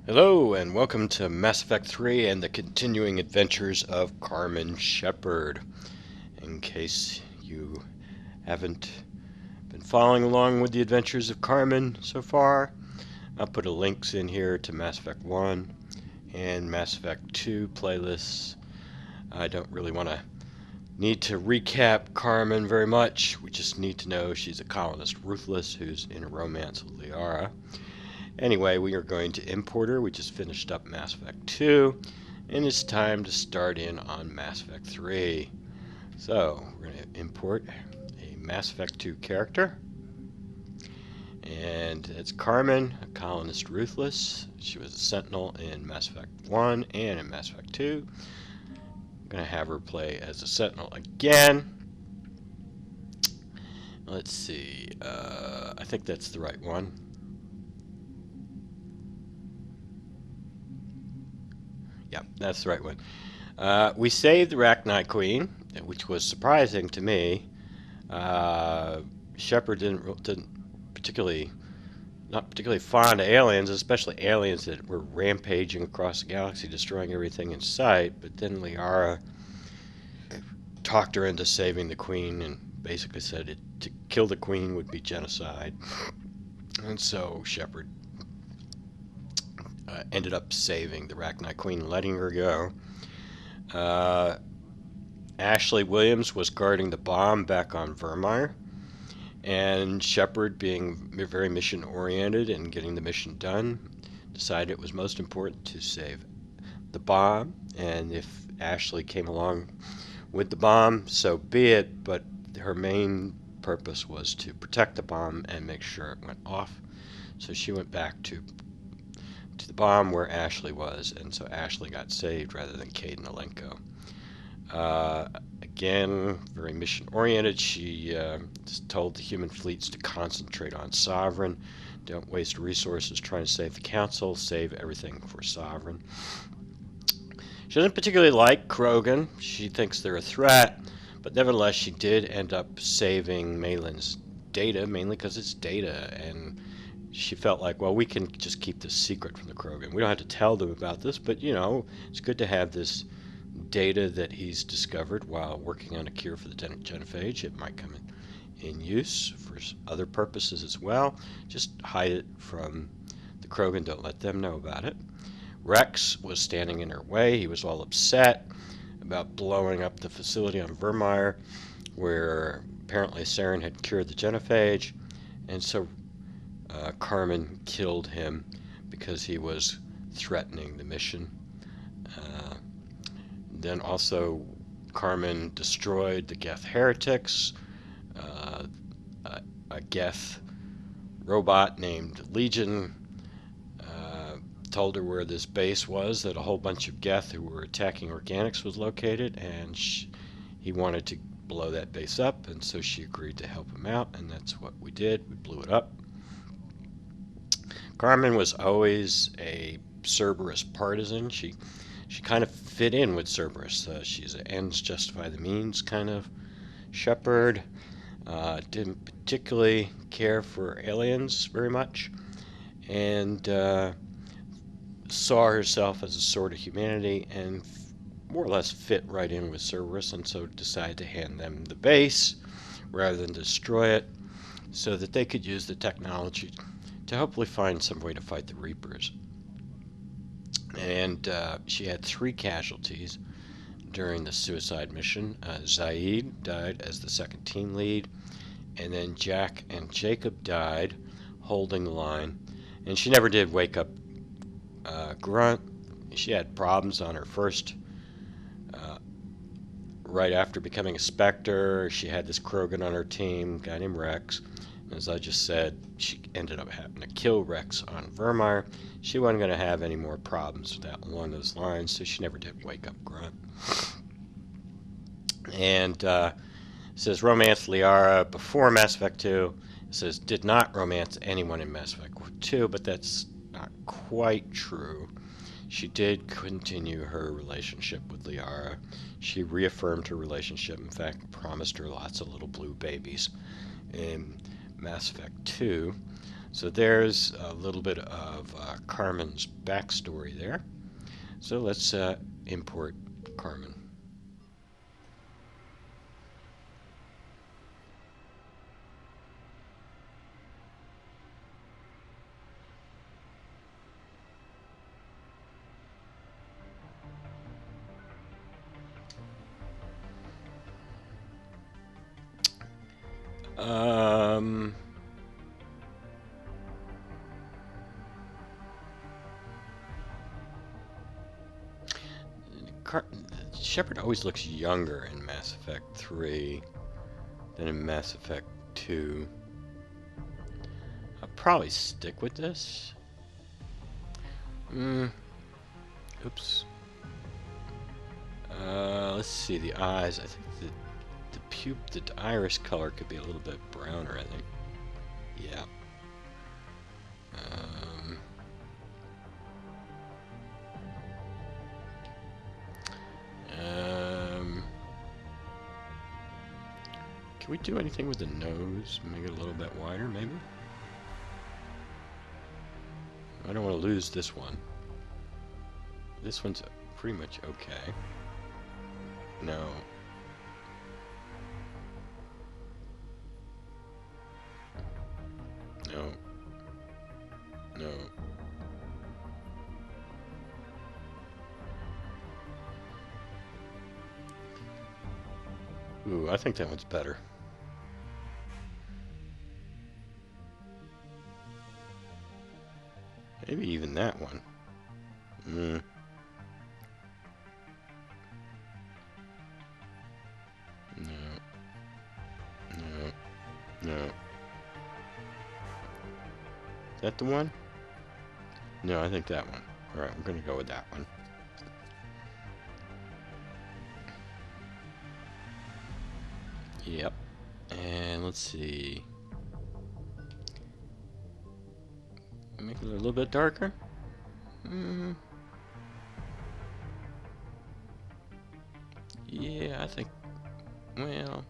Hello, and welcome to Mass Effect 3 and the continuing adventures of Carmen Shepard. In case you haven't been following along with the adventures of Carmen so far, I'll put links in here to Mass Effect 1 and Mass Effect 2 playlists. I don't really need to recap Carmen very much. We just need to know she's a colonist ruthless who's in a romance with Liara. Anyway, we are going to import her. We just finished up Mass Effect 2, and it's time to start in on Mass Effect 3. So, we're going to import a Mass Effect 2 character, and it's Carmen, a colonist ruthless. She was a Sentinel in Mass Effect 1 and in Mass Effect 2. I'm going to have her play as a Sentinel again. Let's see, I think that's the right one. Yeah, that's the right one. We saved the Rachni Queen, which was surprising to me. Shepard didn't not particularly fond of aliens, especially aliens that were rampaging across the galaxy, destroying everything in sight. But then Liara talked her into saving the Queen and basically said to kill the Queen would be genocide. And so Shepard ended up saving the Rachni Queen and letting her go. Ashley Williams was guarding the bomb back on Vermeer, and Shepard, being very mission-oriented and getting the mission done, decided it was most important to save the bomb, and if Ashley came along with the bomb, so be it, but her main purpose was to protect the bomb and make sure it went off. So she went back to the bomb where Ashley was, and so Ashley got saved rather than Cade Nolenko. Again, very mission-oriented. She told the human fleets to concentrate on Sovereign. Don't waste resources trying to save the Council. Save everything for Sovereign. She doesn't particularly like Krogan. She thinks they're a threat, but nevertheless, she did end up saving Malin's data, mainly because it's data, and she felt like, well, we can just keep this secret from the Krogan. We don't have to tell them about this, but, it's good to have this data that he's discovered while working on a cure for the genophage. It might come in use for other purposes as well. Just hide it from the Krogan. Don't let them know about it. Rex was standing in her way. He was all upset about blowing up the facility on Vermeer, where apparently Saren had cured the genophage, and so Carmen killed him because he was threatening the mission. Then also Carmen destroyed the Geth heretics. A Geth robot named Legion told her where this base was, that a whole bunch of Geth who were attacking organics was located, and he wanted to blow that base up, and so she agreed to help him out, and that's what we did. We blew it up. Carmen was always a Cerberus partisan. She kind of fit in with Cerberus. She's an ends justify the means kind of Shepard. Didn't particularly care for aliens very much, and saw herself as a sort of humanity, and more or less fit right in with Cerberus, and so decided to hand them the base rather than destroy it, so that they could use the technology to hopefully find some way to fight the Reapers. And she had 3 casualties during the suicide mission. Zaid died as the second team lead, and then Jack and Jacob died holding the line. And she never did wake up Grunt. She had problems on her first, right after becoming a Spectre. She had this Krogan on her team, a guy named Rex. As I just said, she ended up having to kill Rex on Vermeer. She wasn't going to have any more problems with that along those lines, so she never did wake up Grunt. And it says romance Liara before Mass Effect 2. It says did not romance anyone in Mass Effect 2, but that's not quite true. She did continue her relationship with Liara. She reaffirmed her relationship, in fact, promised her lots of little blue babies in Mass Effect 2. So there's a little bit of Carmen's backstory there. So let's import Carmen. Shepard always looks younger in Mass Effect 3 than in Mass Effect 2. I'll probably stick with this. Oops. Let's see, the eyes. I think the iris color could be a little bit browner, I think. Yeah. Can we do anything with the nose? Make it a little bit wider, maybe? I don't want to lose this one. This one's pretty much okay. No. No. No. Ooh, I think that one's better. Maybe even that one. No. No. No. Is that the one? No, I think that one. Alright, we're gonna go with that one. Yep. And let's see. Make it a little bit darker. Yeah, I think. Well.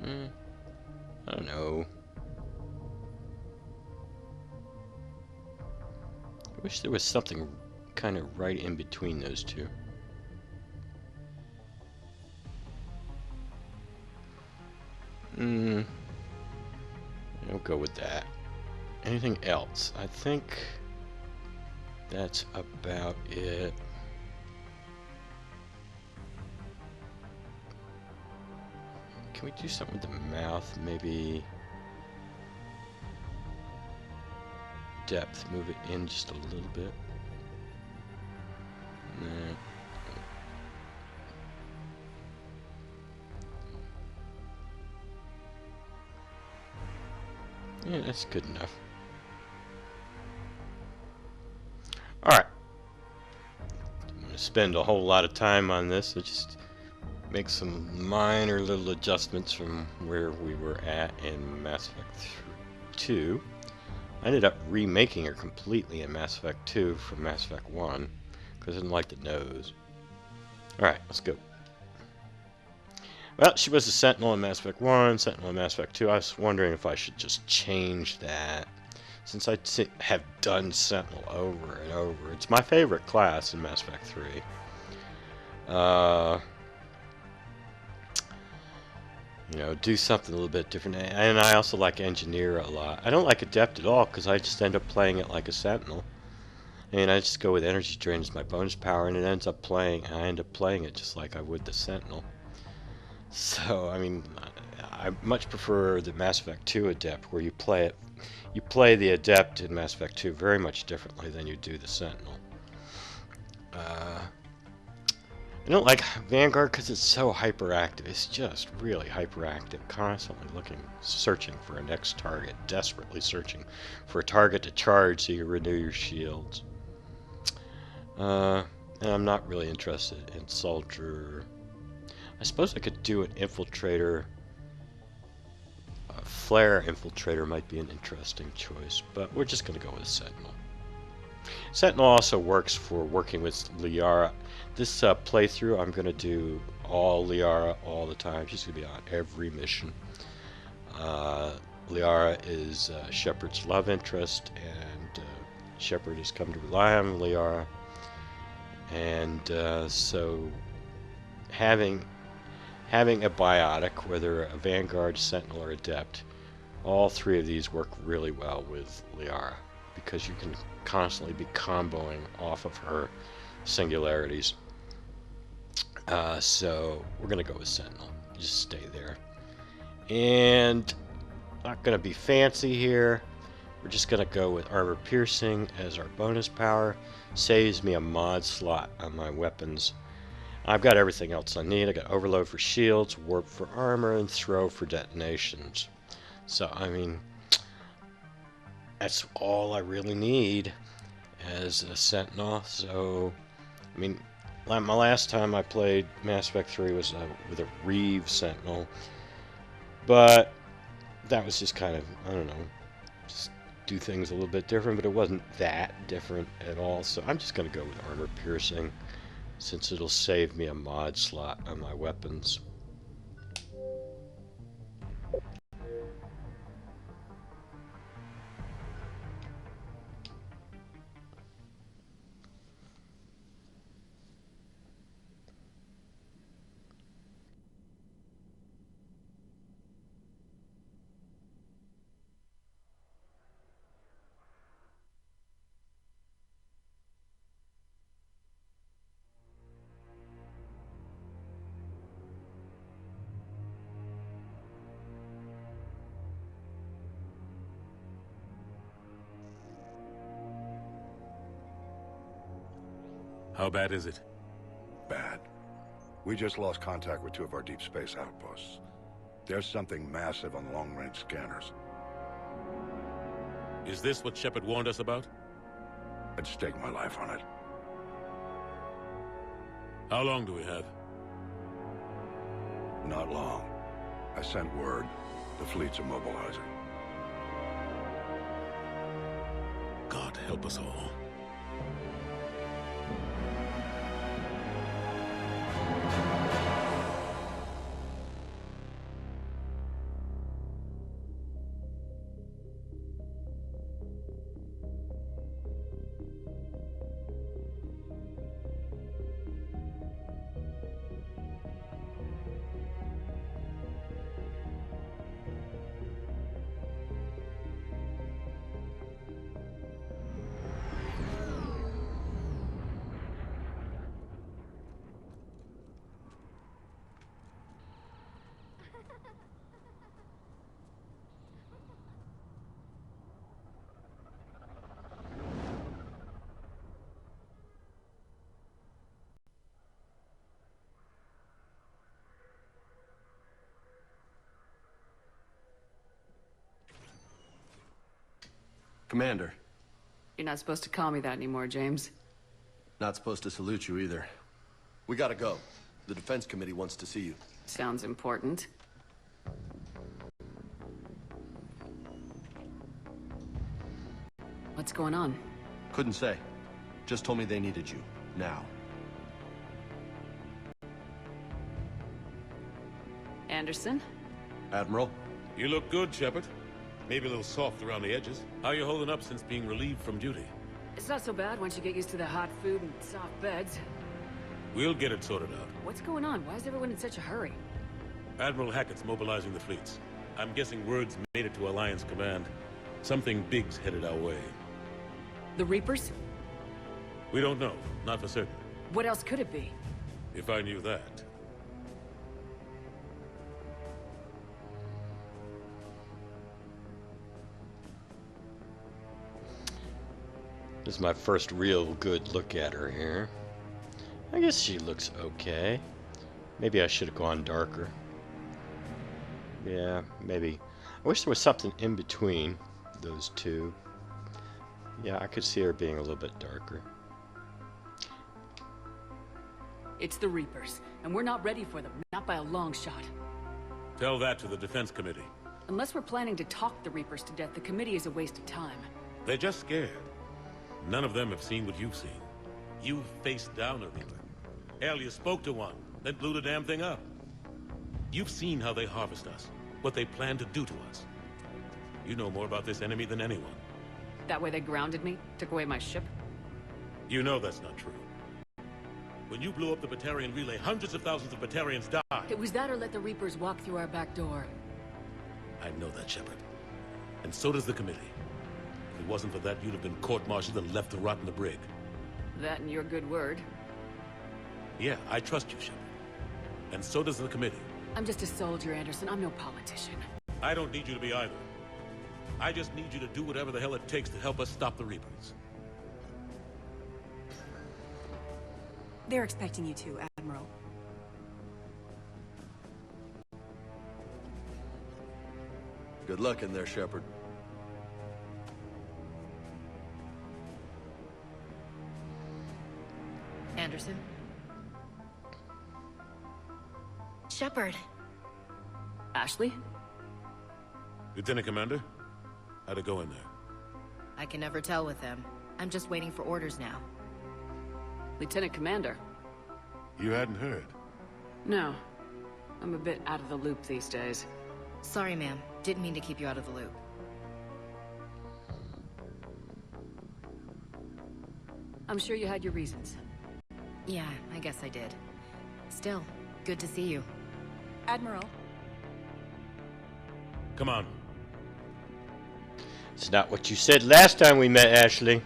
I don't know. I wish there was something kind of right in between those two. I'll go with that. Anything else? I think that's about it. Can we do something with the mouth? Maybe depth, move it in just a little bit. Nah. Yeah, that's good enough. Alright. I'm going to spend a whole lot of time on this, so just make some minor little adjustments from where we were at in Mass Effect 2. I ended up remaking her completely in Mass Effect 2 from Mass Effect 1, because I didn't like the nose. Alright, let's go. Well, she was a Sentinel in Mass Effect 1, Sentinel in Mass Effect 2. I was wondering if I should just change that, since I have done Sentinel over and over. It's my favorite class in Mass Effect 3. You know, do something a little bit different. And I also like Engineer a lot. I don't like Adept at all, because I just end up playing it like a Sentinel. And I just go with Energy Drain as my bonus power, and it ends up playing, I end up playing it just like I would the Sentinel. So, I mean, I much prefer the Mass Effect 2 Adept, where you play the Adept in Mass Effect 2 very much differently than you do the Sentinel. I don't like Vanguard because it's so hyperactive. It's just really hyperactive, constantly searching for a next target, desperately searching for a target to charge so you renew your shields. And I'm not really interested in Soldier. I suppose I could do an Infiltrator. A Flare Infiltrator might be an interesting choice, but we're just going to go with a Sentinel. Sentinel also works for working with Liara. This playthrough, I'm going to do all Liara all the time. She's going to be on every mission. Liara is Shepard's love interest, and Shepard has come to rely on Liara. And so having a biotic, whether a Vanguard, Sentinel, or Adept, all three of these work really well with Liara, because you can constantly be comboing off of her singularities. So we're going to go with Sentinel. Just stay there. And not going to be fancy here. We're just going to go with armor piercing as our bonus power. Saves me a mod slot on my weapons. I've got everything else I need. I got overload for shields, warp for armor, and throw for detonations. So, I mean, that's all I really need as a Sentinel. So, I mean, my last time I played Mass Effect 3 was with a Reeve Sentinel. But that was just kind of, I don't know, just do things a little bit different, but it wasn't that different at all. So I'm just going to go with armor piercing, since it'll save me a mod slot on my weapons. How bad is it? Bad. We just lost contact with two of our deep space outposts. There's something massive on long-range scanners. Is this what Shepard warned us about? I'd stake my life on it. How long do we have? Not long. I sent word. The fleets are mobilizing. God help us all. Commander. You're not supposed to call me that anymore, James. Not supposed to salute you either. We gotta go. The Defense Committee wants to see you. Sounds important. What's going on? Couldn't say. Just told me they needed you. Now. Anderson? Admiral? You look good, Shepard. Maybe a little soft around the edges. How you holding up since being relieved from duty? It's not so bad once you get used to the hot food and soft beds. We'll get it sorted out. What's going on? Why is everyone in such a hurry? Admiral Hackett's mobilizing the fleets. I'm guessing word's made it to Alliance Command. Something big's headed our way. The Reapers? We don't know. Not for certain. What else could it be? If I knew that. This is my first real good look at her here. I guess she looks okay. Maybe I should have gone darker. Yeah, maybe. I wish there was something in between those two. Yeah, I could see her being a little bit darker. It's the Reapers, and we're not ready for them, not by a long shot. Tell that to the Defense Committee. Unless we're planning to talk the Reapers to death, the committee is a waste of time. They're just scared. None of them have seen what you've seen. You faced down a Reaper. Hell, you spoke to one, then blew the damn thing up. You've seen how they harvest us, what they plan to do to us. You know more about this enemy than anyone. That way they grounded me, took away my ship? You know that's not true. When you blew up the Batarian relay, hundreds of thousands of Batarians died. It was that or let the Reapers walk through our back door. I know that, Shepard. And so does the committee. If it wasn't for that, you'd have been court-martialed and left to rot in the brig. That and your good word. Yeah, I trust you, Shepard. And so does the committee. I'm just a soldier, Anderson. I'm no politician. I don't need you to be either. I just need you to do whatever the hell it takes to help us stop the Reapers. They're expecting you to, Admiral. Good luck in there, Shepard. Anderson? Shepard. Ashley? Lieutenant Commander? How'd it go in there? I can never tell with them. I'm just waiting for orders now. Lieutenant Commander? You hadn't heard. No. I'm a bit out of the loop these days. Sorry, ma'am. Didn't mean to keep you out of the loop. I'm sure you had your reasons. Yeah, I guess I did. Still, good to see you. Admiral. Come on. It's not what you said last time we met, Ashley.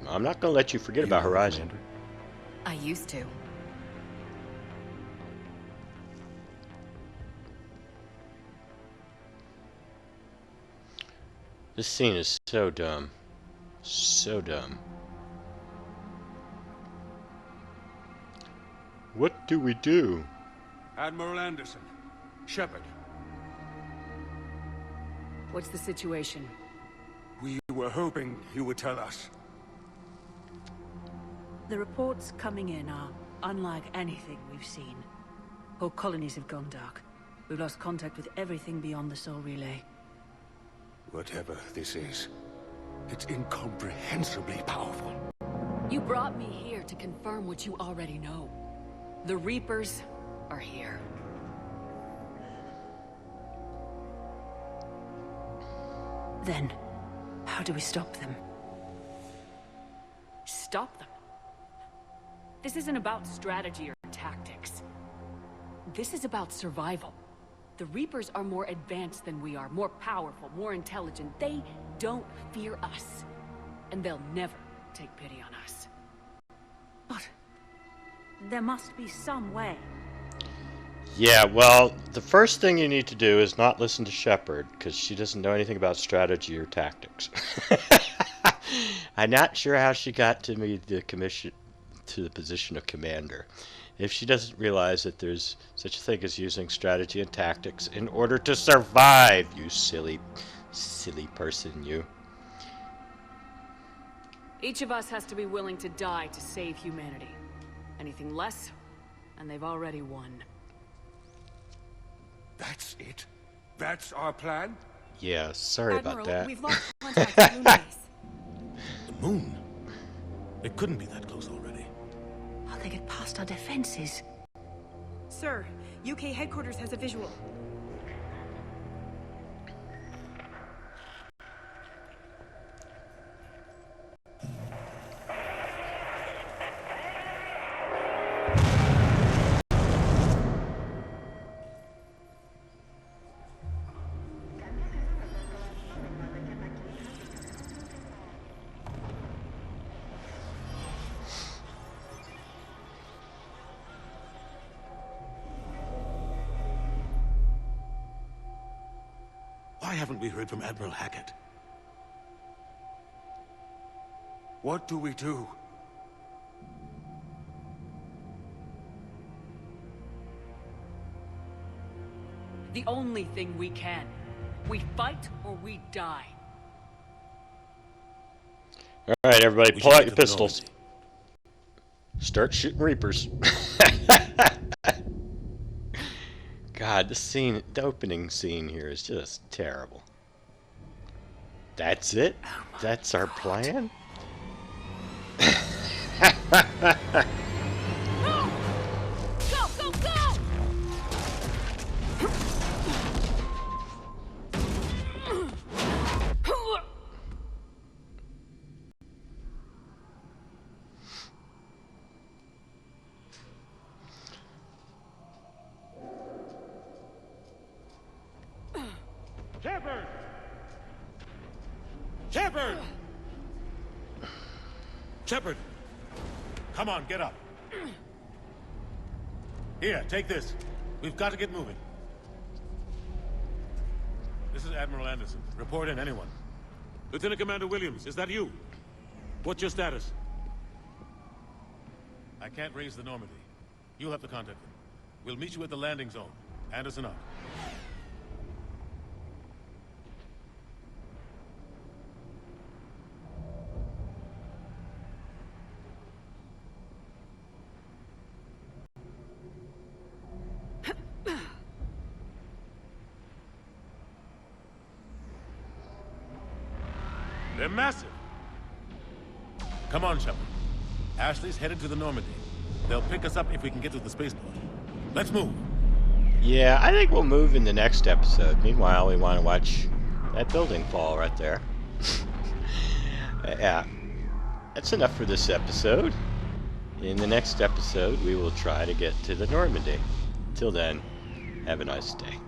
I'm not going to let you forget about Horizon. I used to. This scene is so dumb. So dumb. What do we do? Admiral Anderson. Shepard. What's the situation? We were hoping you would tell us. The reports coming in are unlike anything we've seen. Whole colonies have gone dark. We've lost contact with everything beyond the Soul Relay. Whatever this is, it's incomprehensibly powerful. You brought me here to confirm what you already know. The Reapers are here. Then, how do we stop them? Stop them? This isn't about strategy or tactics. This is about survival. The Reapers are more advanced than we are, more powerful, more intelligent. They don't fear us. And they'll never take pity on us. But there must be some way. Yeah, well, the first thing you need to do is not listen to Shepard, because she doesn't know anything about strategy or tactics. I'm not sure how she got to me the position of commander. If she doesn't realize that there's such a thing as using strategy and tactics in order to survive, you silly, silly person, you. Each of us has to be willing to die to save humanity. Anything less, and they've already won. That's it? That's our plan? Yeah, sorry Admiral, about that. we've lost contact with Moon Base. The moon? It couldn't be that close already. How'd they get past our defenses? Sir, UK headquarters has a visual. Why haven't we heard from Admiral Hackett? What do we do? The only thing we can. We fight or we die. Alright, everybody, We pull should out get your to the pistols. Normandy. Start shooting Reapers. God, the opening scene here is just terrible. That's it? That's our plan? Go, go, go! Shepard! Shepard! Shepard! Come on, get up. Here, take this. We've got to get moving. This is Admiral Anderson. Report in, anyone. Lieutenant Commander Williams, is that you? What's your status? I can't raise the Normandy. You'll have to contact them. We'll meet you at the landing zone. Anderson up. They're massive. Come on, Shepard. Ashley's headed to the Normandy. They'll pick us up if we can get to the spaceport. Let's move. Yeah, I think we'll move in the next episode. Meanwhile, we want to watch that building fall right there. Yeah, that's enough for this episode. In the next episode, we will try to get to the Normandy. Till then, have a nice day.